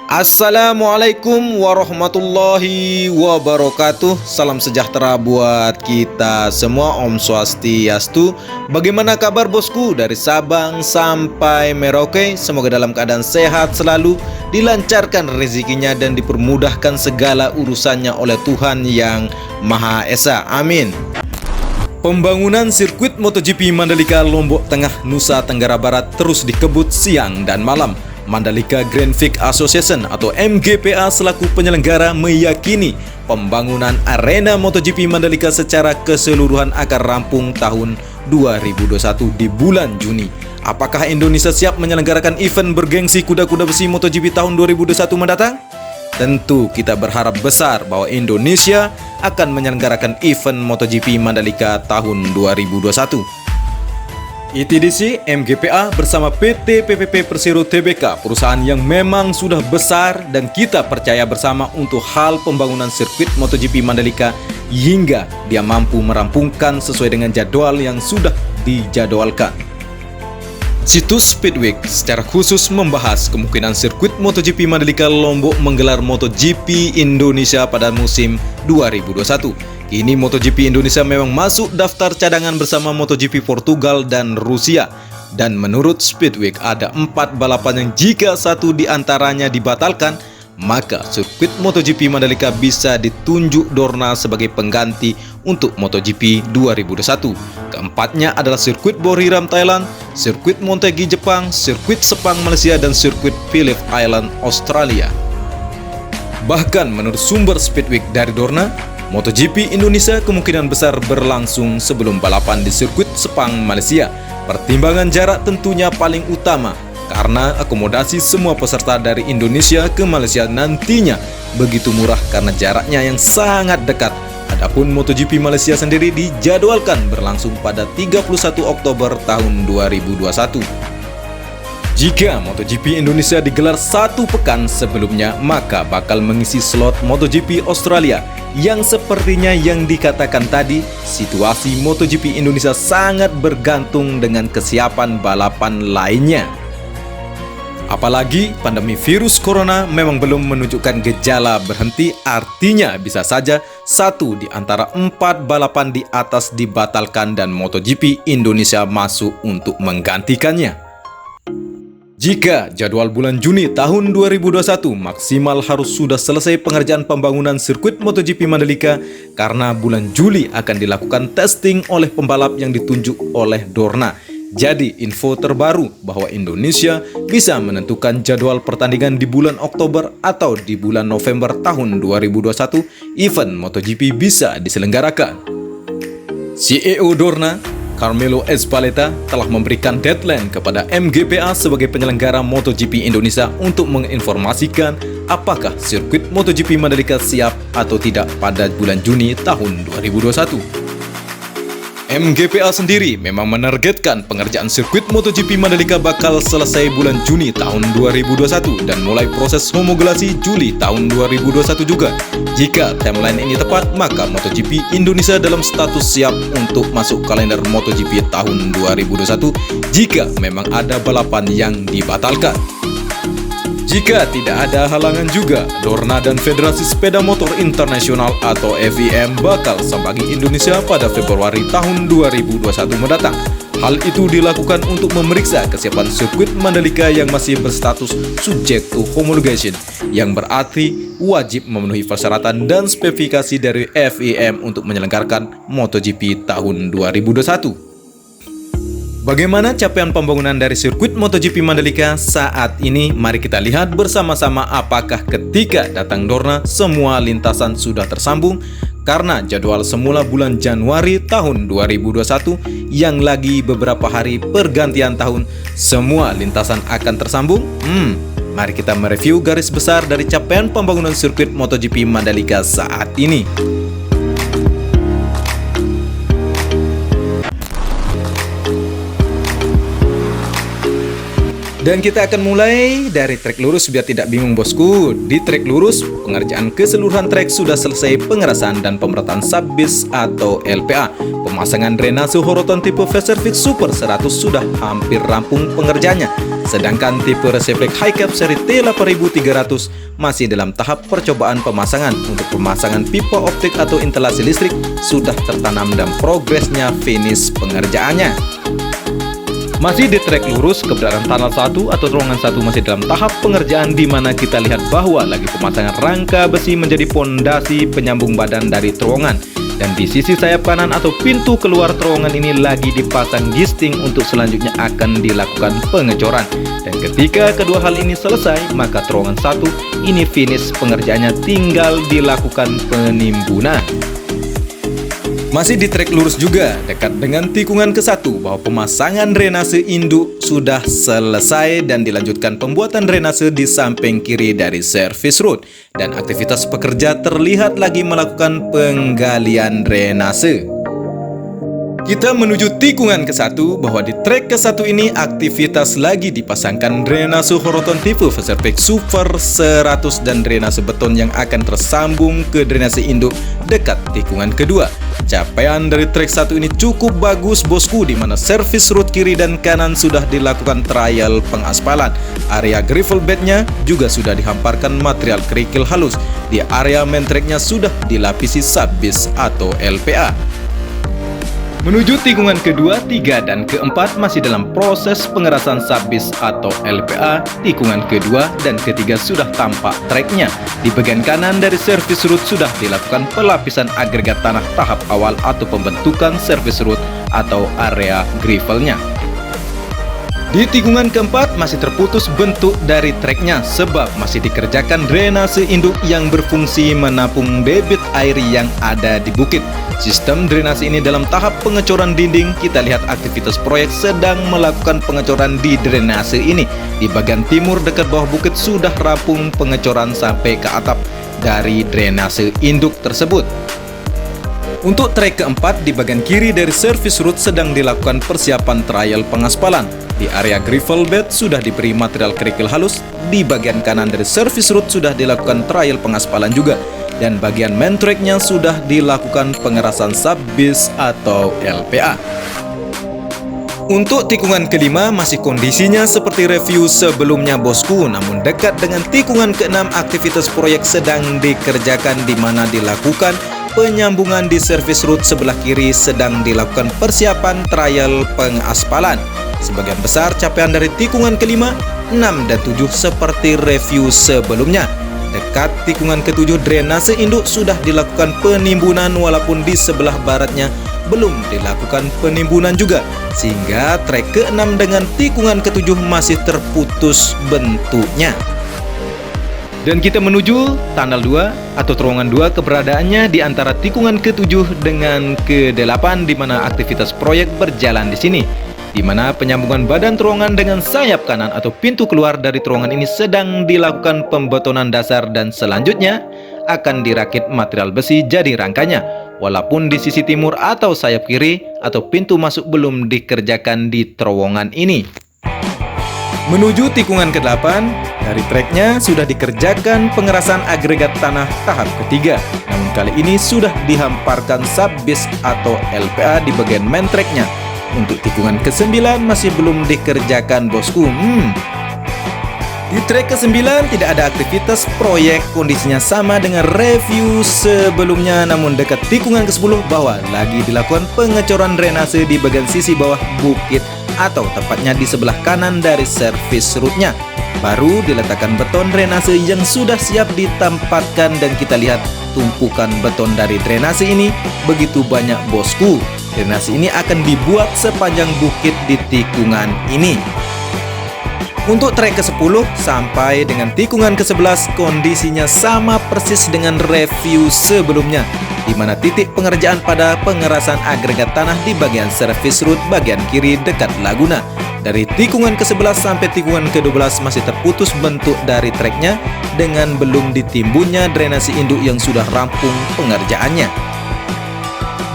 Assalamualaikum warahmatullahi wabarakatuh. Salam sejahtera buat kita semua. Om Swastiastu. Bagaimana kabar bosku? Dari Sabang sampai Merauke, semoga dalam keadaan sehat selalu, dilancarkan rezekinya dan dipermudahkan segala urusannya oleh Tuhan yang Maha Esa. Amin. Pembangunan sirkuit MotoGP Mandalika Lombok Tengah, Nusa Tenggara Barat terus dikebut siang dan malam. Mandalika Grand Prix Association atau MGPA selaku penyelenggara meyakini pembangunan arena MotoGP Mandalika secara keseluruhan akan rampung tahun 2021 di bulan Juni. Apakah Indonesia siap menyelenggarakan event bergengsi kuda-kuda besi MotoGP tahun 2021 mendatang? Tentu kita berharap besar bahwa Indonesia akan menyelenggarakan event MotoGP Mandalika tahun 2021. ITDC MGPA bersama PT PPP Persero Tbk, perusahaan yang memang sudah besar dan kita percaya bersama untuk hal pembangunan sirkuit MotoGP Mandalika hingga dia mampu merampungkan sesuai dengan jadwal yang sudah dijadwalkan. Situs Speedweek secara khusus membahas kemungkinan sirkuit MotoGP Mandalika Lombok menggelar MotoGP Indonesia pada musim 2021. Kini MotoGP Indonesia memang masuk daftar cadangan bersama MotoGP Portugal dan Rusia. Dan menurut Speedweek ada 4 balapan yang jika satu di antaranya dibatalkan, maka sirkuit MotoGP Mandalika bisa ditunjuk Dorna sebagai pengganti untuk MotoGP 2021. Keempatnya adalah sirkuit Buriram Thailand, sirkuit Motegi Jepang, sirkuit Sepang Malaysia, dan sirkuit Phillip Island Australia. Bahkan menurut sumber Speedweek dari Dorna, MotoGP Indonesia kemungkinan besar berlangsung sebelum balapan di sirkuit Sepang Malaysia. Pertimbangan jarak tentunya paling utama karena akomodasi semua peserta dari Indonesia ke Malaysia nantinya begitu murah karena jaraknya yang sangat dekat. Adapun MotoGP Malaysia sendiri dijadwalkan berlangsung pada 31 Oktober tahun 2021. Jika MotoGP Indonesia digelar satu pekan sebelumnya, maka bakal mengisi slot MotoGP Australia yang sepertinya yang dikatakan tadi, situasi MotoGP Indonesia sangat bergantung dengan kesiapan balapan lainnya. Apalagi pandemi virus corona memang belum menunjukkan gejala berhenti, artinya bisa saja satu di antara 4 balapan di atas dibatalkan dan MotoGP Indonesia masuk untuk menggantikannya. Jika jadwal bulan Juni tahun 2021 maksimal harus sudah selesai pengerjaan pembangunan sirkuit MotoGP Mandalika karena bulan Juli akan dilakukan testing oleh pembalap yang ditunjuk oleh Dorna. Jadi info terbaru bahwa Indonesia bisa menentukan jadwal pertandingan di bulan Oktober atau di bulan November tahun 2021 event MotoGP bisa diselenggarakan. CEO Dorna, Carmelo Ezpeleta, telah memberikan deadline kepada MGPA sebagai penyelenggara MotoGP Indonesia untuk menginformasikan apakah sirkuit MotoGP Mandalika siap atau tidak pada bulan Juni tahun 2021. MGPA sendiri memang menargetkan pengerjaan sirkuit MotoGP Mandalika bakal selesai bulan Juni tahun 2021 dan mulai proses homologasi Juli tahun 2021 juga. Jika timeline ini tepat, maka MotoGP Indonesia dalam status siap untuk masuk kalender MotoGP tahun 2021 jika memang ada balapan yang dibatalkan. Jika tidak ada halangan juga, Dorna dan Federasi Sepeda Motor Internasional atau FIM bakal sambangi Indonesia pada Februari tahun 2021 mendatang. Hal itu dilakukan untuk memeriksa kesiapan sirkuit Mandalika yang masih berstatus subject to homologation, yang berarti wajib memenuhi persyaratan dan spesifikasi dari FIM untuk menyelenggarakan MotoGP tahun 2021. Bagaimana capaian pembangunan dari sirkuit MotoGP Mandalika saat ini? Mari kita lihat bersama-sama apakah ketika datang Dorna semua lintasan sudah tersambung karena jadwal semula bulan Januari tahun 2021 yang lagi beberapa hari pergantian tahun semua lintasan akan tersambung? Mari kita mereview garis besar dari capaian pembangunan sirkuit MotoGP Mandalika saat ini. Dan kita akan mulai dari trek lurus biar tidak bingung bosku. Di trek lurus, pengerjaan keseluruhan trek sudah selesai pengerasan dan pemerataan subbase atau LPA. Pemasangan drainase horoton tipe Faservic Super 100 sudah hampir rampung pengerjaannya. Sedangkan tipe resiflek high cap seri T8300 masih dalam tahap percobaan pemasangan. Untuk pemasangan pipa optik atau instalasi listrik sudah tertanam dan progresnya finish pengerjaannya. Masih di trek lurus, keberadaan tunnel 1 atau terowongan 1 masih dalam tahap pengerjaan, di mana kita lihat bahwa lagi pemasangan rangka besi menjadi pondasi penyambung badan dari terowongan. Dan di sisi sayap kanan atau pintu keluar terowongan ini lagi dipasang gisting untuk selanjutnya akan dilakukan pengecoran. Dan ketika kedua hal ini selesai, maka terowongan 1 ini finish pengerjaannya, tinggal dilakukan penimbunan. Masih di trek lurus juga, dekat dengan tikungan ke-1, bahwa pemasangan drainase induk sudah selesai dan dilanjutkan pembuatan drainase di samping kiri dari service road. Dan aktivitas pekerja terlihat lagi melakukan penggalian drainase. Kita menuju tikungan ke-1, bahwa di trek ke-1 ini aktivitas lagi dipasangkan drainase horoton tipe Faservic Super 100 dan drainase beton yang akan tersambung ke drainase induk dekat tikungan kedua. Capaian dari trek 1 ini cukup bagus bosku, di mana service road kiri dan kanan sudah dilakukan trial pengaspalan. Area gravel bednya juga sudah dihamparkan material kerikil halus. Di area main tracknya sudah dilapisi subbase atau LPA. Menuju tikungan kedua, 3, dan keempat masih dalam proses pengerasan subbase atau LPA. Tikungan kedua dan ketiga sudah tampak treknya. Di bagian kanan dari service road sudah dilakukan pelapisan agregat tanah tahap awal atau pembentukan service road atau area gravelnya. Di tikungan keempat masih terputus bentuk dari treknya sebab masih dikerjakan drainase induk yang berfungsi menampung debit air yang ada di bukit. Sistem drainase ini dalam tahap pengecoran dinding. Kita lihat aktivitas proyek sedang melakukan pengecoran di drainase ini. Di bagian timur dekat bawah bukit sudah rampung pengecoran sampai ke atap dari drainase induk tersebut. Untuk trek keempat, di bagian kiri dari service road sedang dilakukan persiapan trial pengaspalan. Di area gravel bed sudah diberi material kerikil halus. Di bagian kanan dari service road sudah dilakukan trial pengaspalan juga. Dan bagian main tracknya sudah dilakukan pengerasan subbase atau LPA. Untuk tikungan kelima masih kondisinya seperti review sebelumnya bosku, namun dekat dengan tikungan keenam aktivitas proyek sedang dikerjakan, di mana dilakukan penyambungan di service road sebelah kiri sedang dilakukan persiapan trial pengaspalan. Sebagian besar capaian dari tikungan kelima, 6, dan 7 seperti review sebelumnya. Dekat tikungan ke-7 drainase induk sudah dilakukan penimbunan, walaupun di sebelah baratnya belum dilakukan penimbunan juga, sehingga trek ke-6 dengan tikungan ke-7 masih terputus bentuknya. Dan kita menuju tunnel 2 atau terowongan 2, keberadaannya di antara tikungan ke-7 dengan ke-8, di mana aktivitas proyek berjalan di sini. Di mana penyambungan badan terowongan dengan sayap kanan atau pintu keluar dari terowongan ini sedang dilakukan pembetonan dasar dan selanjutnya akan dirakit material besi jadi rangkanya. Walaupun di sisi timur atau sayap kiri atau pintu masuk belum dikerjakan di terowongan ini. Menuju tikungan ke-8, dari treknya sudah dikerjakan pengerasan agregat tanah tahap ketiga. Namun kali ini sudah dihamparkan subbase atau LPA di bagian main treknya. Untuk tikungan ke-9 masih belum dikerjakan bosku. Di trek ke-9 tidak ada aktivitas proyek, kondisinya sama dengan review sebelumnya, namun dekat tikungan ke-10 bahwa lagi dilakukan pengecoran drainase di bagian sisi bawah bukit atau tepatnya di sebelah kanan dari service roadnya. Baru diletakkan beton drainase yang sudah siap ditempatkan, dan kita lihat tumpukan beton dari drainase ini begitu banyak bosku. Drainase ini akan dibuat sepanjang bukit di tikungan ini. Untuk trek ke-10 sampai dengan tikungan ke-11 kondisinya sama persis dengan review sebelumnya, di mana titik pengerjaan pada pengerasan agregat tanah di bagian service road bagian kiri dekat Laguna. Dari tikungan ke-11 sampai tikungan ke-12 masih terputus bentuk dari treknya dengan belum ditimbunnya drainase induk yang sudah rampung pengerjaannya.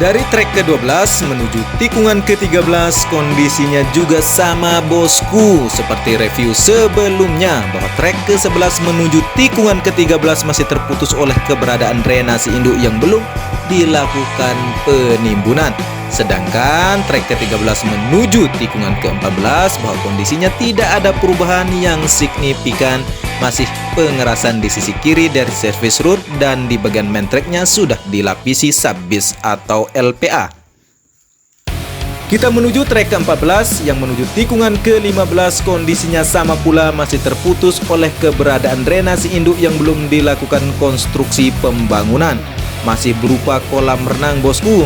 Dari trek ke-12 menuju tikungan ke-13, kondisinya juga sama bosku. Seperti review sebelumnya, bahwa trek ke-11 menuju tikungan ke-13 masih terputus oleh keberadaan drainase induk yang belum dilakukan penimbunan. Sedangkan trek ke-13 menuju tikungan ke-14 bahwa kondisinya tidak ada perubahan yang signifikan. Masih pengerasan di sisi kiri dari service road dan di bagian main tracknya sudah dilapisi subbase atau LPA. Kita menuju trek ke-14 yang menuju tikungan ke-15, kondisinya sama pula, masih terputus oleh keberadaan drainase induk yang belum dilakukan konstruksi pembangunan. Masih berupa kolam renang bosku.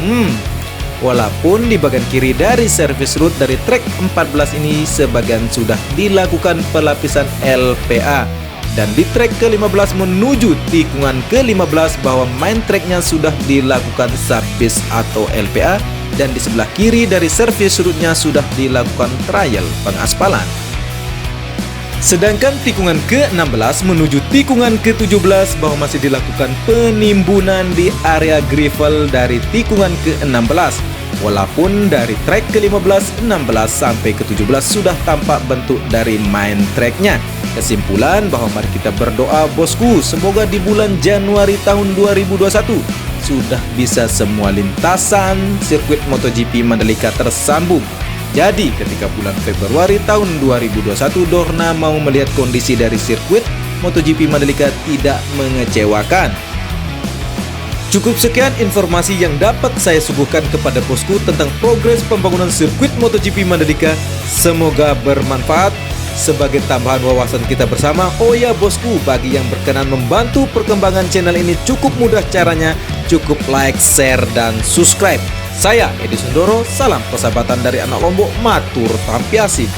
Walaupun di bagian kiri dari service road dari trek 14 ini sebagian sudah dilakukan pelapisan LPA. Dan di trek ke-15 menuju tikungan ke-15 bahwa main tracknya sudah dilakukan subbase atau LPA. Dan di sebelah kiri dari service route-nya sudah dilakukan trial pengaspalan. Sedangkan tikungan ke-16 menuju tikungan ke-17 bahwa masih dilakukan penimbunan di area gravel dari tikungan ke-16. Walaupun dari trek ke-15, 16 sampai ke-17 sudah tampak bentuk dari main tracknya. Kesimpulan bahwa mari kita berdoa bosku, semoga di bulan Januari tahun 2021 sudah bisa semua lintasan sirkuit MotoGP Mandalika tersambung. Jadi ketika bulan Februari tahun 2021 Dorna mau melihat kondisi dari sirkuit MotoGP Mandalika tidak mengecewakan. Cukup sekian informasi yang dapat saya suguhkan kepada bosku tentang progres pembangunan sirkuit MotoGP Mandalika. Semoga bermanfaat sebagai tambahan wawasan kita bersama. Oh ya bosku, bagi yang berkenan membantu perkembangan channel ini cukup mudah caranya. Cukup like, share, dan subscribe. Saya Edi Sundoro, salam persahabatan dari anak Lombok, matur tampiasin.